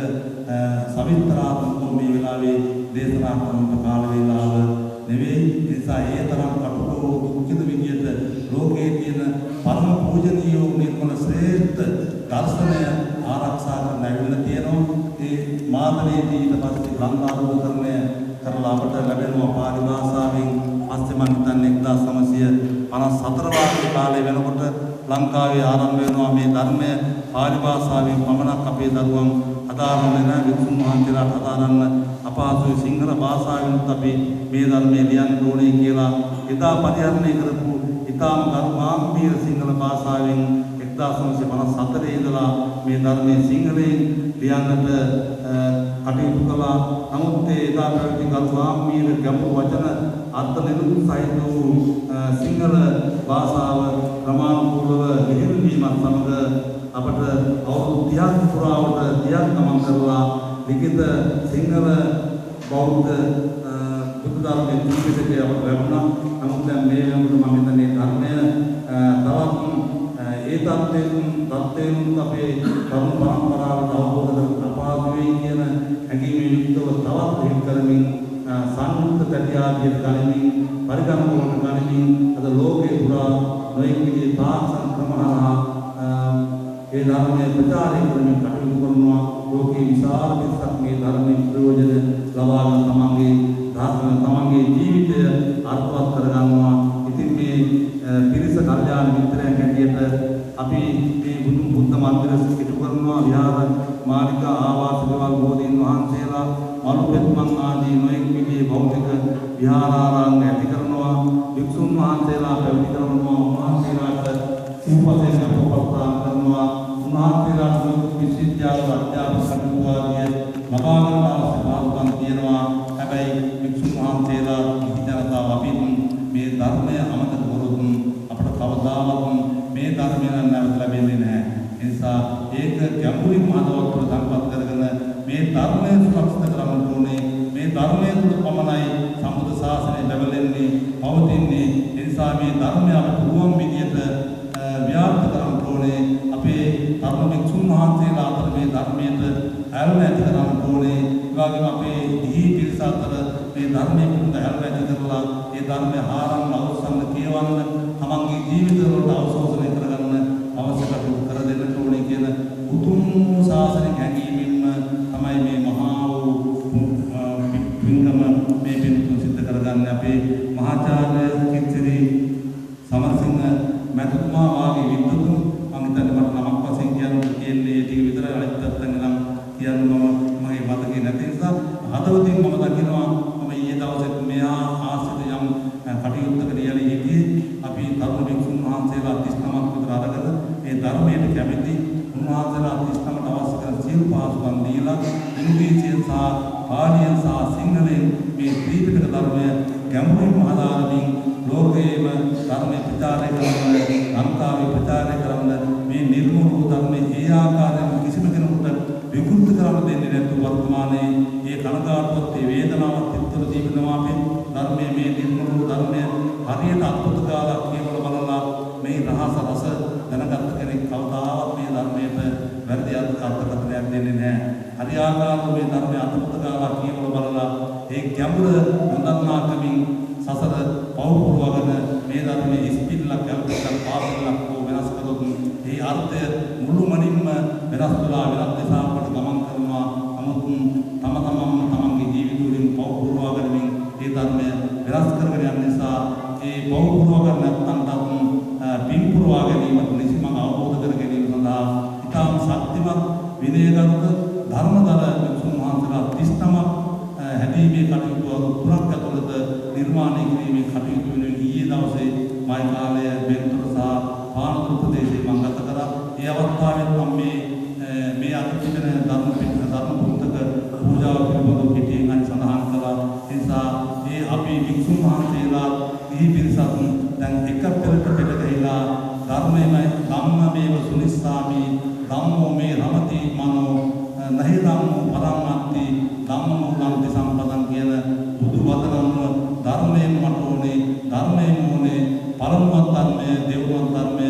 සවිස්තරාත්මකව මේ වෙලාවේ දේශනා කරන කාල වේලාව නෙවෙයි. ඒ නිසා ඒ තරම් කටුකෝ දුක්ඛිත විදියට ලෝකයේ තියෙන පරම පූජනීය නිර්මල ශ්‍රේෂ්ඨ දර්ශනය ආරක්ෂා කරන්න ඇවිල්ලා තියෙනවා. ඒ මාතලේදී ඊට පස්සේ ගංගාරෝධකරණය කරලා අපට ලැබෙනවා පාලි භාෂාවෙන්. පස්සේ මම හිතන්නේ 1954 වාගේ කාලේ වෙනකොට ලංකාවේ ආරම්භ වෙනවා මේ ධර්මය පාලි භාෂාවෙන් පමණක් අපේ දරුවන් අදාළම වෙන විසුණු මහන්සියලාට අදාළන්න අපහසුයි සිංහල භාෂාවෙන්ත් අපි මේ ධර්මයේ ලියන්න ඕනේ කියලා එදා පරිහරණය කරපු ඉතාම ගාම්භීර සිංහල භාෂාවෙන් 1954 ඉඳලා මේ ධර්මයේ සිංහලෙන් ලියන්නට කටයුතු කළා. නමුත් ඒ එදා පැවති ගාම්භීර ගැඹුරු වචන අර්ථ නිරුත් සහිත වූ සිංහල භාෂාව ප්‍රමාණිකව ඉදිරි වීමත් සමග අපට අවුරුදු 30ක් පුරාවට 30ක් ගමන් කරලා ලිඛිත සිංහල බෞද්ධ බුද්ධ ධර්මයේ ත්‍රිපිටකය අපට ලැබුණා. නමුත් දැන් මේ වෙනකොට මම හිතන්නේ ධර්මය තවත් ඒ තත්ත්වයෙන් අපේ තරුණ පරම්පරාවට අවබෝධ කරගන්න අපහසු වෙයි කියන හැඟීමෙන් යුක්තව තවත් දෙයක් කරමින් සංයුක්ත කැටියාදියට ගනිමින් පරිගණකවලට ගනිමින් අද ලෝකේ පුරා නොයෙක් විදිහේ තාක්ෂණ ක්‍රමහරහා ඒ ධර්මයේ ප්‍රචාරය කරමින් කටයුතු කරනවා. ලෝකේ විශාල පිරිසක් මේ ධර්මයේ ප්‍රයෝජන ලබාගෙන තමන්ගේ ජීවිතය අර්ථවත් කරගන්නවා. ඉතින් මේ පිරිස කල්යාණ මිත්‍රයන් හැටියට අපි මේ බුද්ධ මන්දිර සිදු කරනවා. විහාර මාලිකා ආවාස ගෙවල් බෝධීන් වහන්සේලා මනුපෙත්මන් ආදී නොයෙක් විදිහේ භෞතික විහාරාරාම ඇති කරනවා. වික්ෂුන් වහන්සේලා පැවිදි කරනවා. උන්වහන්සේලාට සිව්පසෙන් අපවත්තා කරනවා. උන්වහන්සේලාට විශ්වවිද්‍යාල අධ්‍යාපන කටයුතු ආදී ලබා ගන්න අවශ්‍ය පාසුකම් තියෙනවා. හැබැයි වික්ෂුන් වහන්සේලා ජනතාව අපි මේ ධර්මය අමතක කරොත් අපට කවදාවත් මේ ධර්මය නැවත ලැබෙන්නේ නැහැ. ඒ නිසා ඒක ගැඹුරින් මානවත්ව සම්පත් කරගෙන මේ ධර්මය සුරක්ෂිත කරගන්න ඕනේ. මේ ධර්මය තුළ පමණයි සම්බුද්ධ ශාසනය පැවැළෙන්නේ පවතින්නේ. ඒ නිසා මේ ධර්මය අපට පුළුවන් විදියට ව්‍යාප්ත කරන්න ඕනේ. අපේ ධර්ම වික්ෂුන් වහන්සේලා අතර මේ ධර්මයට ඇල්ම ඇති කරන්න ඕනේ. ඒ වගේම අපේ දිහි පිරිස අතර මේ ධර්මයේ පුරුදු හැල්වැටි කරලා ඒ ධර්මය හාරන්න අවසන් කියවන්න තමන්ගේ ජීවිතවලට අවසෝසනය කරගන්න අවශ්‍ය කටයුතු කර දෙන්නට ඕනේ කියන උතුම් ශාසනික හැඟීමෙන්ම තමයි මේ මහා වූ පින්කම මේ පින්තුන් සිද්ධ කරගන්නේ. අපේ මහාචාර්ය කිත්තිරි සමරසිංහ මැතිතුමා වාගේ විද්වතුන් මම හිතන්නේ මට නමක් වශයෙන් කියන්නේ ටික විතරයි අනිත් පැත්තෙන් නම් කියන්න මගේ මතකේ නැති නිසා හදවතින් මම දකිනවා මම ඊයේ දවසේ මෙහා ආශ්‍රිත යම් කටයුත්තක නියැලී හිටියේ අපි තරුණ භික්ෂුන් වහන්සේලා 39ක් විතර අරගෙන මේ ධර්මයට කැමැති උන්වහන්සේලා 39ට අවශ්‍ය කරන සියලු පහසුකම් දීලා ඉංග්‍රීසියෙන් සහ පාලියෙන් සහ සිංහලෙන් මේ ත්‍රිපිටක ධර්මය ගැඹුරින් මහදානමින් ලෝකයේම ධර්මයේ ප්‍රචාරය කරන ලංකාවේ ප්‍රචාරය කරන මේ නිර්මූල ධර්මයේ ඒ ආකාරයෙන් කිසිම කෙනෙකුට විකෘති කරන්න දෙන්නේ නැතුව වර්තමානයේ මේ කනගාටුවත් ඒ වේදනාවත් එක්තර ජීවිතනවා මේ ධර්මයේ මේ නිර්මූල ධර්මය හරියට අත්පොත ගාලා කියවල බලලා මේ රහස රස දැනගත් කෙනෙක් කවදාවත් මේ ධර්මයට වැරදි අර්ථකථනයක් දෙන්නේ නැහැ. හරියාකාරව මේ ධර්මයේ අත්පොත ගාලා කියවල බලලා ඒ ගැඹුර නොදන්නාකමින් සසර පෞපුරවගෙන මේ ධර්මයේ ඉස්පිල්ලක් ගැලපෙන්න පාපලක් හෝ වෙනස් කරොත් ඒ අර්ථය මුළුමනින්ම වෙනස් වෙලා වෙනස් දිශාවකට ගමන් කරනවා. නමුත් තමන්ගේ ජීවිත වලින් පෞපුරවගෙන මේ ධර්මය වෙනස් කරගෙන යන නිසා ඒ පෞපුරවගෙන නැත්නම් පින්පුරවා ගැනීමට නිසිම අවබෝධ කර ගැනීම සඳහා ඉතාම ශක්තිමත් විනයගත ධර්මදල විසුණු වහන්සේලා 39ක් හැදීමේ කටයුතු තුනක් ඇතුළත නිර්මාණය කිරීමේ කටයුතු වෙනුවෙන් ඊයේ දවසේ මයි කාලය බෙන්තුර සහ පානදුර ප්‍රදේශයේ මම ගත කරා. ඒ අවස්ථාවේ මම මේ අතිචිතන ධර්ම පුස්තක පූජාව පිළිබඳව පිටින් අනි සඳහන් කළා. ඒ නිසා මේ අපි විසුණු වහන්සේලා දී පිරිසක් දැන් එක පෙරට පෙළ ගිහිලා ධර්මයේ ධම්මමේව සුනිස්සාමි ධම්මෝ මේ රමති මනෝ නහි ධම්මෝ පරමත්ති ධම්මමූලං සම්පදං කියන බුදු වදනම ධර්මයෙන් මට ඕනේ ධර්මයෙන් ඕනේ පරමවත් ධර්මය දෙවුවත් ධර්මය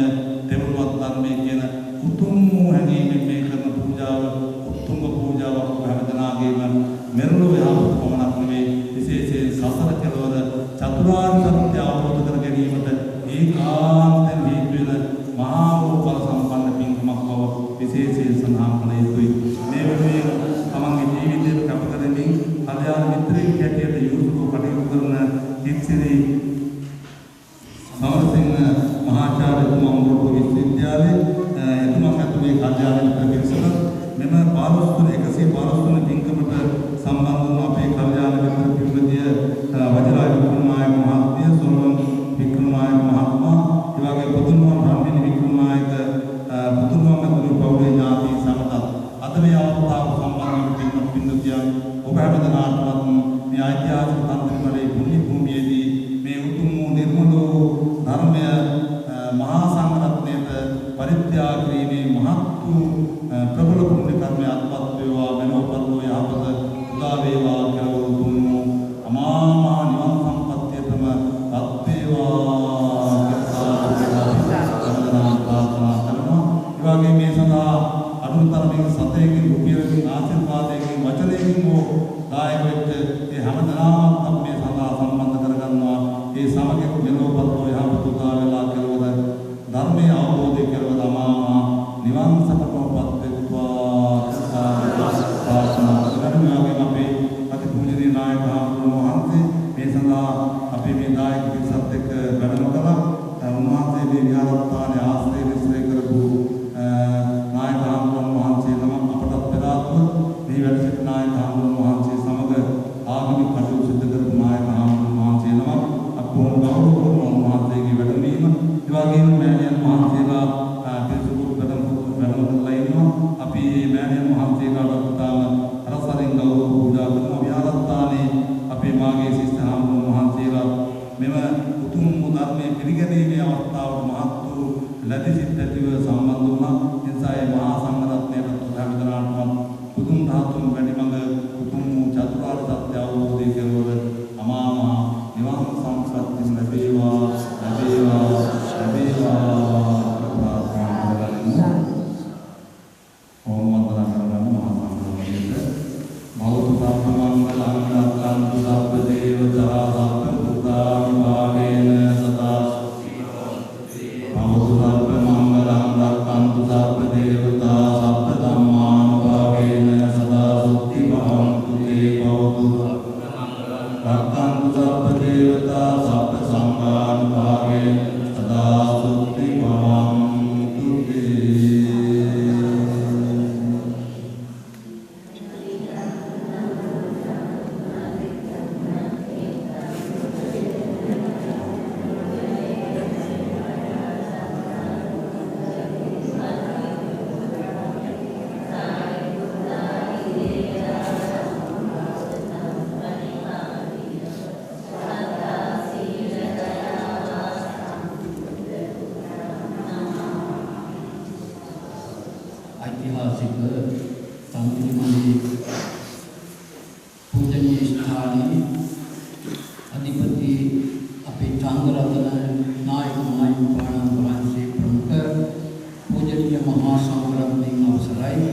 දෙවුවත් ධර්මය කියන උතුම් හැඟීමෙන් මේ කරන පූජාව උතුම් පූජාවක් හැමදෙනාගේම මෙරළු යහපත පමණක් නෙවෙයි විශේෂයෙන් සසර කෙලවර චතුරාර්ය සත්‍ය අවබෝධ කර ගැනීමට ඒකාන්තයෙන් හේතු වෙන මහා වූ බල සම්පන්න පින්කමක් බව විශේෂයෙන් සඳහන් කළ යුතුයි. මේ වෙනුවෙන් තමන්ගේ ජීවිතයට කැප කරමින් කල්යාණ මිත්‍රයෙක් හැටියට යොමු කටයුතු කරන කිත්සිරි සමරසිංහ මහාචාර්යතුමා උඹුරු විශ්වවිද්‍යාලයේ එතුමා ඇතුළේ කල්යාණ මිත්‍ර පිරිසට මෙම 15 115 පින්කමට සම්බන්ධ වන අපේ කල්යාණ මිත්‍ර පිරිමදිය වජිරා වික්‍රමනායක මහත්මිය සොරොන් වික්‍රමනායක මහත්මයා එවාගේ පුදුමම බ්‍රාහ්මණ වික්‍රමනායක පුදුමම ඇතුළේ පෞරේ ඥාති සමතත් අද මේ අවස්ථාව සම්බන්ධ වෙන පින්දුතියන් ඔබ හැමදෙනාටම මේ ඓතිහාසික තන්ත්‍රවලේ පුණ්‍ය භූමියේදී මේ උතුම් නිර්මල ධර්මය මහා සංඝරත්නයට පරිත්‍යාග කිරීමේ මහත් වූ ප්‍රබල පුණ්‍ය කර්මය අත්පත් වේවා මෙලොවපරලෝ යහපත උදා වේවා කියලා උතුම් අමා නිවන් සම්පත්තියටම පත් වේවා කියලා මේ සඳහා අනුතරමින් සතේකින් රුපියලකින් ආශිර්වාදයෙන් වචනයකින් හෝ දායක වෙච්ච ඒ හැමදෙනාම අපි මේ සඳහා සම්බන්ධ කරගන්නවා. ඒ සමගින් මෙලොවපරලෝ යහපත උදා වේලා කියලා ධර්මයේ අවබෝධය කරවලා අමා නිවන් සපතමපත් වෙත්වා ප්‍රාර්ථනා කරනවා. අපේ අති පූජනීය නායක හාමුදුරුවෝ වහන්සේ මේ සඳහා අපේ මේ දායක පිරිසත් එක්ක වැඩම කළා. උන්වහන්සේ මේ විහාරස්ථානයේ ආශ්‍රය විශ්‍රය කරපු නායක හාමුදුරුවෝ වහන්සේ නම අපටත් පෙරාතුව මේ වැඩ සිටින නායක හාමුදුරුවෝ වහන්සේ සමග ආගමික කටයුතු සිදු කරපු නායක හාමුදුරුවෝ වහන්සේ නම අපෝන් ගෞරව කරන උන්වහන්සේගේ වැඩමවීම ඒ වගේම මෑණියන් වහන්සේලා පිරිසුදු වැඩම කරලා ඉන්නවා. අපි මේ මෑණියන් වහන්සේලාට උදාම රසරින් ගෞරව පූජා කරන විහාරස්ථානයේ අපේ මාගේ ශිෂ්‍ය හාමුදුරුවෝ වහන්සේලා මෙම උතුම් ධර්මයේ පිළිගැනීමේ අවස්ථාවට මහත් වූ ලැබිසිට ඇතිව සම්බන්ධ වුණා. එනිසා මේ මහා සංඝරත්නයට හැමදෙනාටම උතුම් ධාතුන් වැඩිමඟ උතුම් චතුරාර්ය සත්‍ය අවබෝධය කෙරවල අමා මහ නිවන් සම්පත්තිය ලැබේවා ලැබේවා ලැබේවා ප්‍රාර්ථනා කරගනිමු. ඕම් වන්දනා කරගන්න මහා සංඝරත්නයට මෞතු සම්මංගල අංගලං සුසබ්බදේ रक्षन्तु सर्व देवता सर्व संगानुभागे सदा सुखी भवन्तु ते। ऐतिहासिक तंत्रिमंडी पूजनीय स्थाने अधिपति अपे चांगरतन नायक मायूपाणा वහන්සේ प्रमुख पूजनीय महासंग्रामनी अवसरයි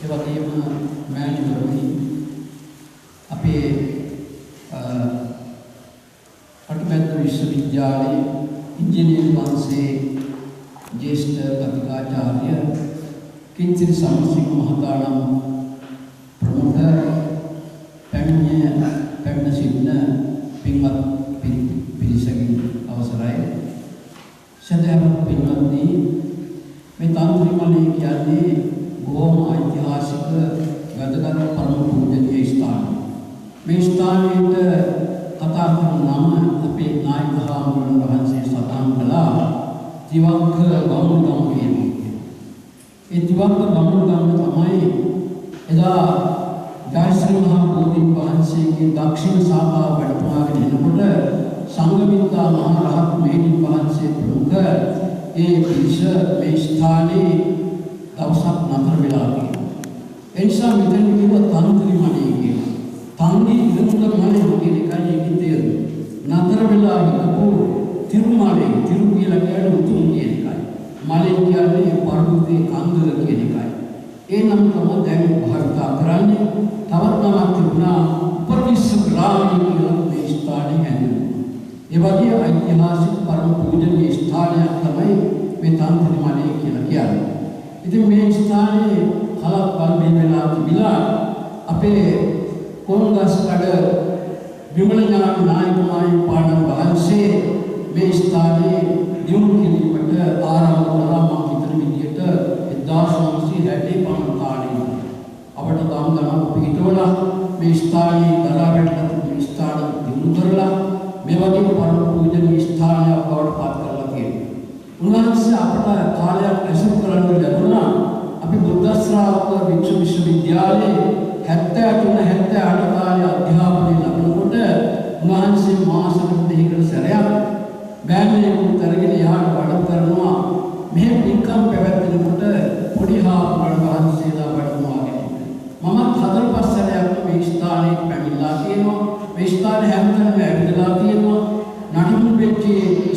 ඒ වගේම මෑණිවරුනි අපේ අටුමැද්ද විශ්වවිද්‍යාලයේ ඉංජිනේරු වංශයේ ज्येष्ठ कथिकाचार्य किंचित समरसिंह महताणम प्रमुख पैमण्य सिद्ध पिंगमत पिरिसगी अवसराय सदैव पिंगमतनी में तांत्रिकमले කියන්නේ බොහොම ඓතිහාසික වැදගත් පරම පූජනීය ස්ථාන. මේ ස්ථානයේට කතා කරන නම අපේ නායක හාමුදුරුවෝ වහන්සේ සඳහන් කළා दिवंग गमुलगम කියන්නේ. ඒ දිවංග ගමුල්ගම තමයි එදා ජයශ්‍රී මහා බෝධීන් වහන්සේගේ දක්ෂිණ ශාඛාව වැඩමවාගෙන එනකොට සංඝමිත්තා මහ රහත් මෙහෙණින් වහන්සේ ප්‍රමුඛ ඒ පිරිස මේ ස්ථානයේ දවසක් නතර වෙලා තියෙනවා. ඒ නිසා මෙතන කිව්ව තන්ත්‍රිමණී කියන. තන්දි ඉරුමුදමණී කියන එකයි ඒකේ තේරුම. නතර වෙලා හිටපු තිරුමලේ තිරු කියලා කියන උතුම් කියන එකයි. මලේ කියන්නේ පර්වතයේ කන්දර කියන එකයි. ඒ නම් තමයි දැන් භාවිතා කරන්නේ. තවත් නමක් තිබුණා උපතිස්ස ග්‍රාමී කියලා මේ ස්ථානයේ හැදෙනවා. ඒ වගේ ඓතිහාසික පරම පූජනීය ස්ථානයක් තමයි මේ තන්ත්‍රිමලේ කියලා කියන්නේ. ඉතින් මේ ස්ථානයේ කලක් පරිදි වෙලා තිබිලා අපේ කොණ්ඩස්කඩ විමල ඥාන නායක මාහිමිපාණන් වහන්සේ මේ ස්ථානයේ දියුණු කිරීමට ආරම්භ කළා. මම හිතන විදිහට 1960 පමණ කාලේ අපට දම්දම පිටවලා මේ ස්ථානයේ දරාවැටලා තිබෙන ස්ථාන දියුණු කරලා මේ වගේ පරම පූජනීය ස්ථානයක් බවට පත් කරලා තියෙනවා. උන්වහන්සේ අපට කාලයක් ඇසුරු කරන්න ලැබුණා. අපි බුද්ධ ශ්‍රාවක විශ්වවිද්‍යාලයේ 73-78 කාලේ අධ්‍යාපනය ලැබුණකොට උන්වහන්සේ මාසෙකට දෙකකට සැරයක් බෑමලේකුත් අරගෙන යාට වඩම් කරනවා. මේ පින්කම් පැවැත්වෙනකොට පොඩි හාමුදුරුවෝ වහන්සේලා වඩම්වාගෙන මමත් 4-5 සැරයක් මේ ස්ථානයේ පැමිණලා තියෙනවා. මේ ස්ථානේ හැමතැනම ඇවිදලා තියෙනවා. නඩුම් වෙච්ච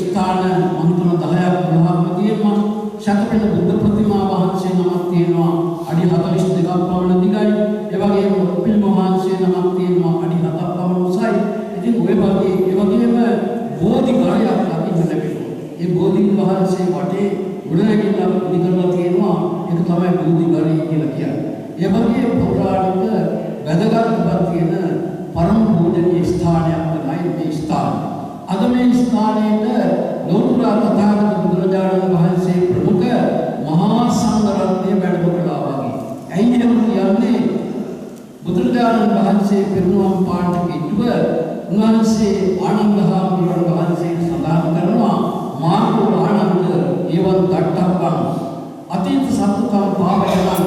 ස්ථාන මන්ත්‍රණ 10ක් 15ක් තියෙනවා. ශතපෙළ බුද්ධ ප්‍රතිමා වහන්සේ නමක් තියෙනවා. අඩි 42ක් පමණ දිගයි. ඒ වගේම පිළිම වහන්සේ නමක් තියෙනවා. අඩි 7ක් පමණ උසයි. ඉතින් ඔය වගේ ඒ වගේම බෝධි ගණයක් දකින්න ලැබෙනවා. ඒ බෝධීන් වහන්සේ වටේ ගොඩනැගිල්ලක් ඉදි කරලා තියෙනවා. ඒක තමයි බෝධි ගණය කියලා කියන්නේ. ඒ වගේ පෞරාණික වැදගත්කමක් තියෙන පරම පූජනීය ස්ථානයක් තමයි මේ ස්ථානය. අද මේ ස්ථානයේට ලෝතුරා තථාගත බුදුරජාණන් වහන්සේ ප්‍රමුඛ මහා සංඝරත්නය වැඩම කළා වගේ. ඇයි එහෙම කියන්නේ? බුදුරජාණන් වහන්සේ පිරිනුවම් පාන්න කිව්ව උන්වහන්සේ ආනන්ද හාමුදුරුවෝ වහන්සේ සඳහන් කරනවා මාර්ගෝ ආනන්ද ඒවන් දට්ඨප්පං අතීත සත්තුකම් පාවචනං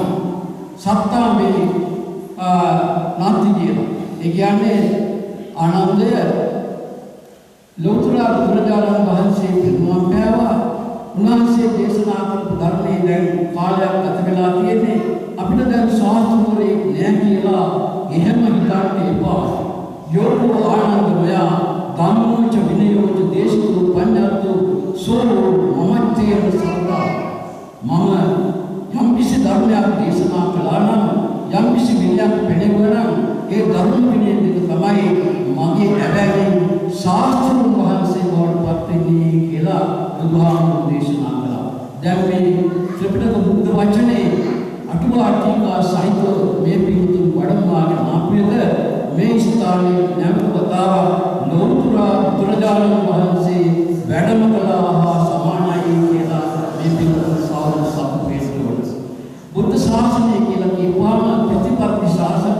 සත්තාමේ නාති කියන. ඒ කියන්නේ ආනන්දය ලෝතර බුදුරජාණන් වහන්සේ පිරිනුවම් පෑවා. උන්වහන්සේ දේශනා කරපු ධර්මයේ දැන් කාලයක් ගත වෙලා තියෙන්නේ. අපිට දැන් ශාස්ත්‍රෝරේ නෑ කියලා එහෙම හිතන්න එපා. යෝගෝ ආනන්දමය ධම්මෝච විනයෝච දේශකෝ පඤ්ඤාතෝ සෝ මමත්තේන සත්තා. මම යම් කිසි ධර්මයක් දේශනා කළා නම් යම් කිසි විනයක් පෙළෙවුවා නම් ඒ ධර්ම විනය දෙක තමයි මගේ හැබැයි ශාස්ත්‍රඥ වහන්සේ බවට පත් වෙන්නේ කියලා බුදුහාමුදුරුවෝ දේශනා කළා. දැන් මේ ත්‍රිපිටක බුද්ධ වචනේ අටුවා ටීකා සහිත මේ පිටුතුන් වඩම්වාගෙන ආපේද මේ ස්ථානයේ නැවත වතාවක් ලෝතුරා බුදුරජාණන් වහන්සේ වැඩම කළා හා සමානයි කියලා මේ පිළිතුර සාවන සම්පේස්තුවල බුද්ධ ශාසනය කියලා කියපුවාම ප්‍රතිපත්ති ශාසන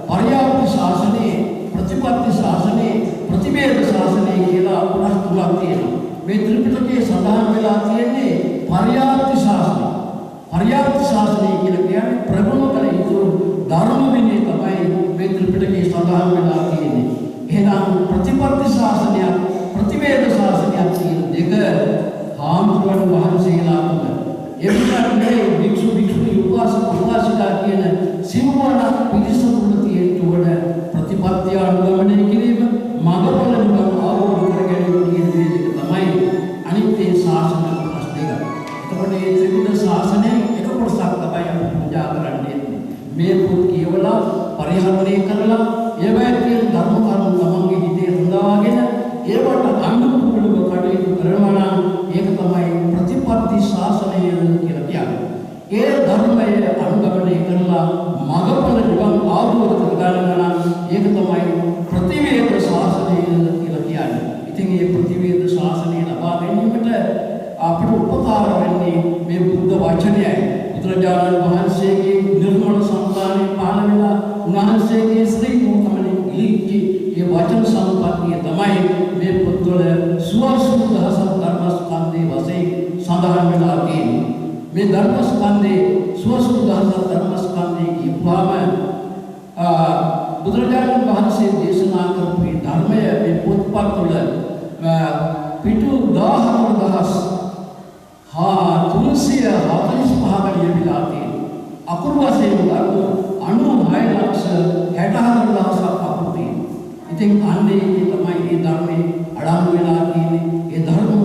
පර්යාප්ත ශාසනයේ ප්‍රතිපත්ති ශාසනයේ ප්‍රතිවේද ශාසනය කියලා කොටස් තුනක් තියෙනවා. මේ ත්‍රිපිටකයේ සඳහන් වෙලා තියෙන්නේ පර්යාප්ත ශාසනය. පර්යාප්ත ශාසනය කියලා කියන්නේ ප්‍රගුණ කළ යුතු ධර්ම විනය තමයි මේ ත්‍රිපිටකයේ සඳහන් වෙලා තියෙන්නේ. එහෙනම් ප්‍රතිපත්ති ශාසනය ප්‍රතිවේද ශාසනය කියන දෙක හාමුදුරුවෝ වහන්සේලා තුන එවිටනේ වික්ෂු වික්ෂුණී උපාසක උපාසිකා කියන සිව්වන පිරිස තුන තියෙන්න ප්‍රතිපත්තිය අනුගමනය කිරීම මඟපල නිවන් අවබෝධ කර ගැනීම කියන දේ දෙක තමයි අනිත් ඒ ශාසන කොටස් දෙක. එතකොට මේ ත්‍රිවිධ ශාසනයේ එක කොටසක් තමයි අපි පූජා කරන්නේ. මේ පොත් කියවලා පරිහරණය කරලා ඒවැය කියන ධර්ම කරුණු තමන්ගේ හිතේ හඳාගෙන ඒවට අනුකූලව කටයුතු කරනවා නම් ඒක තමයි ප්‍රතිපත්ති ශාසනය කියලා කියන්නේ. ඒ ධර්මයේ අනුගමනය කරලා මඟපල නිවන් අවබෝධ කරගන්නවා නම් ඒක තමයි ප්‍රතිවේද ශාසනය කියලා කියන්නේ. ඉතින් මේ ප්‍රතිවේද ශාසනය ලබා ගැනීමට අපිට උපකාර වෙන්නේ මේ බුද්ධ වචනයයි. බුදුරජාණන් වහන්සේගේ නිර්මල සංස්කාරයේ පහළ වෙලා උන්වහන්සේගේ ශ්‍රී මුඛමනේ ඉලිච්චි මේ වචන සම්පත්තිය තමයි මේ පොත්වල සුවසුදහස ධර්මස්කන්ධේ වශයෙන් සඳහන් වෙලා තියෙන්නේ. මේ ධර්මස්කන්ධේ සුවසුදහස ධර්මස්කන්ධේ කියපුවාම බුදුරජාණන් වහන්සේ දේශනා කරපු මේ ධර්මය මේ පොත්පත්වල පිටු 14345 ලියවිලා තියෙනවා. අකුරු වශයෙන් ගත්තොත් 96,64,000ක් අකුරු තියෙනවා. ඉතින් අන්නේ තමයි මේ ධර්මයේ අඩංගු වෙලා තියෙන්නේ. ඒ ධර්ම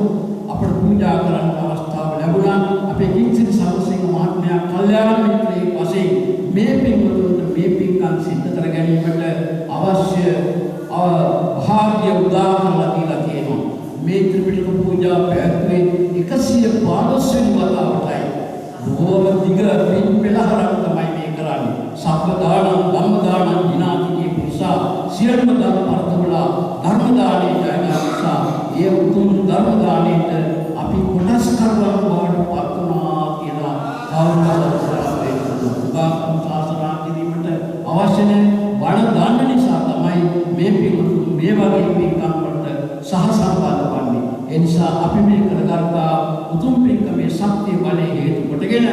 අපට පූජා කරන්න අවස්ථාව ලැබුණා. අපේ කිංසිරි සමසිංහ මහත්මයා කල්යාණ මිත්‍රයෙක් වශයෙන් මේ පින්වතුන්ට මේ පින්කම් සිද්ධ කර ගැනීමට අවශ්‍ය භාග්‍ය උදා කරලා දීලා තියෙනවා. මේ ත්‍රිපිටක පූජා පැවැත්වේ 115 වෙනි වතාවටයි. බොහෝම දිග පින් පෙළහරක් තමයි මේ කරන්නේ. සබ්බ දානං ධම්ම දානං විනාතිකේ පුරුෂා සියල්ම ධර්ම අර්ථවලා ධර්ම දානේ ජයගත් නිසා ඒ උතුම් ධර්ම දානෙට අපි කොටස් කරවන බවට පත් වුණා කියලා කවුරුහරි සාසනා කිරීමට අවශ්‍ය වන දාන නිසා තමයි මේ පිළිතුරු මේ වගේ පින්කම් වලට සහසම්බන්ධ වන්නේ. ඒ නිසා අපි මේ කරගත්තා උතුම් පින්කමේ ශක්තිය බලය හේතු කොටගෙන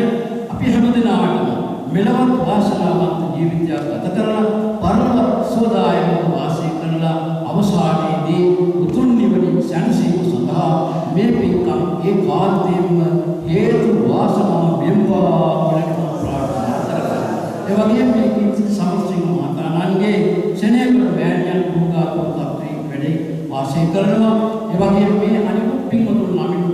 අපි හැමදෙනාටම මෙලවත් වාසනාවන්ත ජීවිතයක් ගත කරලා පරම සෝදායක වාසය කරලා අවසානයේදී උතුම් නිවනින් සැනසීම සඳහා මේ පින්කම් ඒකාන්තයෙන්ම හේතු වාසනාව වෙම්වා කියලා ප්‍රාර්ථනා කරනවා. ඒ වගේම මේ කිංසිරි සමසිංහ මහතාණන්ගේ සෙනෙහකට මෑණියන් පුරුකාතුන් තත්ත්වයෙන් වැඩි වාසය කරනවා. ඒ වගේම මේ අනිකුත් පින්වතුන් නමින්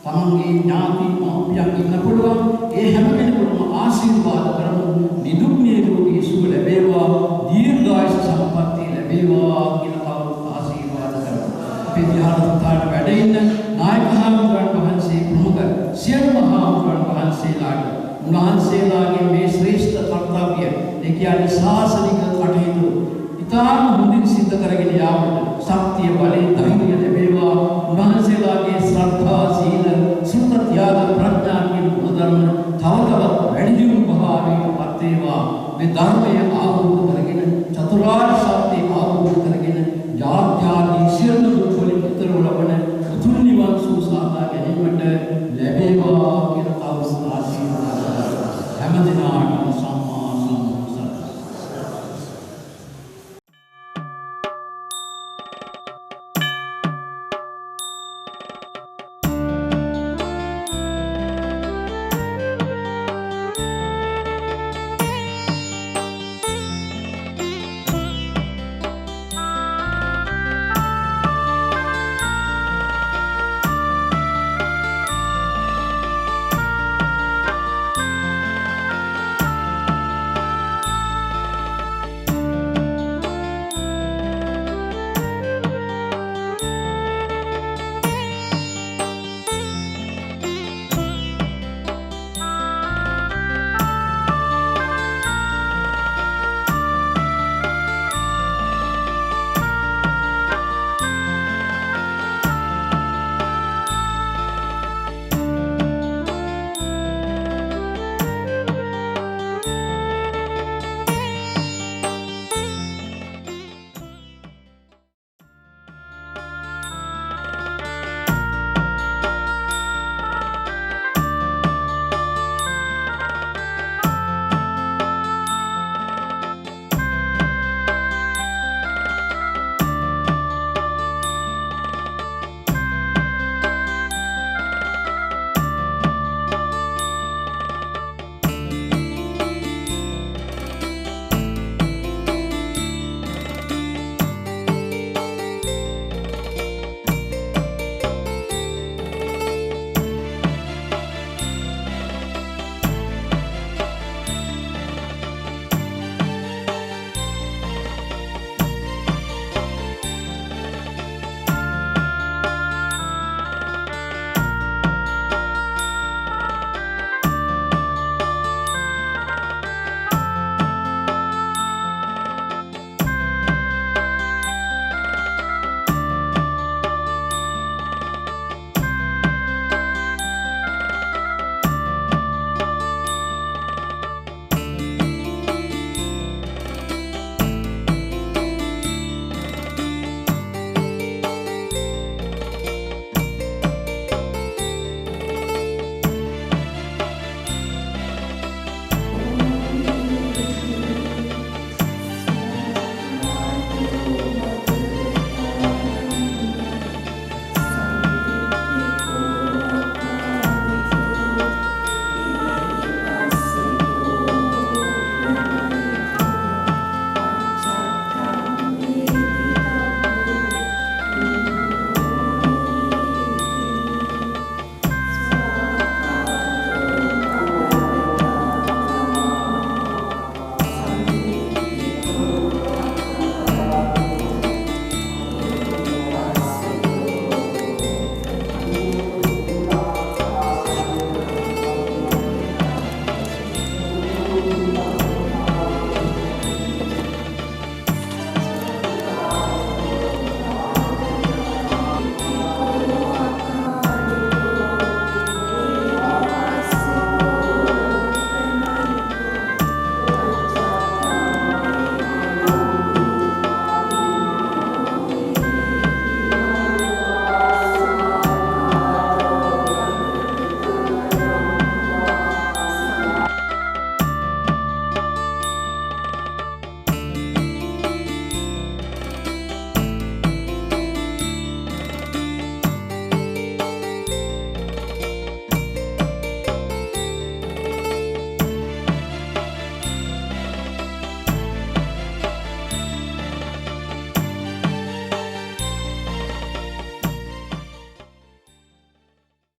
තමන්ගේ ඥාති මාපියන් ඉන්න පුළුවන් ඒ හැම කෙනෙකුටම ආශිර්වාද කරමු. නිදුක් නිරෝගී සුව ලැබේවා, දීර්ඝායුෂ සම්පන්නිය ලැබේවා කියලා ආශිර්වාද කරමු. අපේ ධ්‍යානස්ථාන වැඩ ඉන්න නායක හාමුදුරන් වහන්සේ ප්‍රමුඛ සියලුම හාමුදුරන් වහන්සේලාට උන්වහන්සේලාගේ මේ ශ්‍රේෂ්ඨ කර්තව්‍ය ඒ කියන්නේ ශාසනික කටයුතු ඉතාම හොඳින් සිද්ධ කරගෙන යාමට ශක්තිය බලය ධෛර්යය ලැබේවා. උන්වහන්සේලාගේ ශ්‍රද්ධා සීල සුත ත්‍යාග ප්‍රඥා කියන ගුණ ධර්ම තව තවත් වැඩි දියුණු භාවයට පත් වේවා. මේ ධර්මය ආවෝද